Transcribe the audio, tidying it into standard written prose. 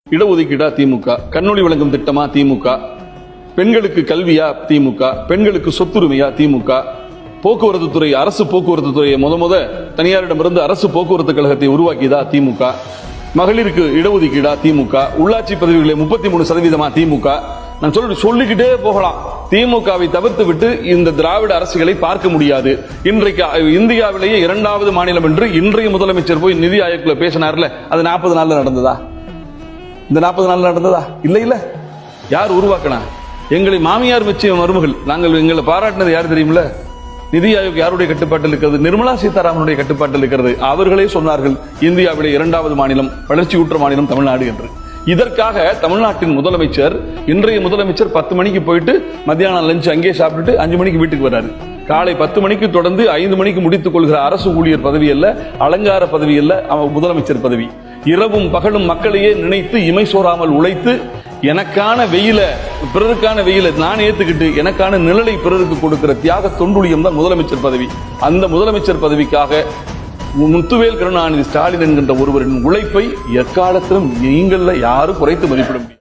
இடஒதுக்கீடா திமுக, கண்ணொளி வழங்கும் திட்டமா திமுக, பெண்களுக்கு கல்வியா திமுக, பெண்களுக்கு சொத்துரிமையா திமுக, போக்குவரத்து துறை அரசு போக்குவரத்து துறையை முத தனியாரிடமிருந்து அரசு போக்குவரத்து கழகத்தை உருவாக்கியதா திமுக, மகளிருக்கு இடஒதுக்கீடா திமுக, உள்ளாட்சி பதவிகளை 33% திமுக. நான் சொல்லிக்கிட்டே போகலாம். திமுகவை தவிர்த்து விட்டு இந்த திராவிட அரசுகளை பார்க்க முடியாது. இன்றைக்கு இந்தியாவிலேயே 2வது மாநிலம் என்று இன்றைய முதலமைச்சர் போய் நிதி ஆயோக்ல பேசினார்ல, அது 40 நாள்ல நடந்ததா? இந்த 40 நாள்ல நடந்ததா? இல்ல. யார் உருவாக்கினா? எங்களை மாமியார் மெச்சிய மருமகள். நாங்கள் எங்களை பாராட்டினது யார் தெரியுமில்ல? நிதி ஆயோக் யாருடைய கட்டுப்பாட்டில் இருக்கிறது? நிர்மலா சீதாராமனுடைய கட்டுப்பாட்டில் இருக்கிறது. அவர்களே சொன்னார்கள் இந்தியாவிலே 2வது மாநிலம், வளர்ச்சியுற்ற மாநிலம் தமிழ்நாடு என்று. இதற்காக தமிழ்நாட்டின் முதலமைச்சர், இன்றைய முதலமைச்சர் 10 மணிக்கு போயிட்டு மத்தியானம் லஞ்ச் அங்கே சாப்பிட்டுட்டு 5 மணிக்கு வீட்டுக்கு வராரு. காலை 10 மணிக்கு தொடர்ந்து 5 மணிக்கு முடித்துக் கொள்கிற அரசு ஊழியர் பதவி அல்ல, அலங்கார பதவி அல்ல, முதலமைச்சர் பதவி. இரவும் பகலும் மக்களையே நினைத்து இமை சோறாமல் உழைத்து எனக்கான வெயில, பிறருக்கான வெயில நான் ஏத்துக்கிட்டு எனக்கான நிழலை பிறருக்கு கொடுக்கிற தியாக தொண்டுலியம் தான் முதலமைச்சர் பதவி. அந்த முதலமைச்சர் பதவிக்காக முத்துவேல் கருணாநிதி ஸ்டாலின் என்கின்ற ஒருவரின் உழைப்பை எக்காலத்திலும் நீங்கள யாரும் குறைத்து மதிப்பிட முடியும்.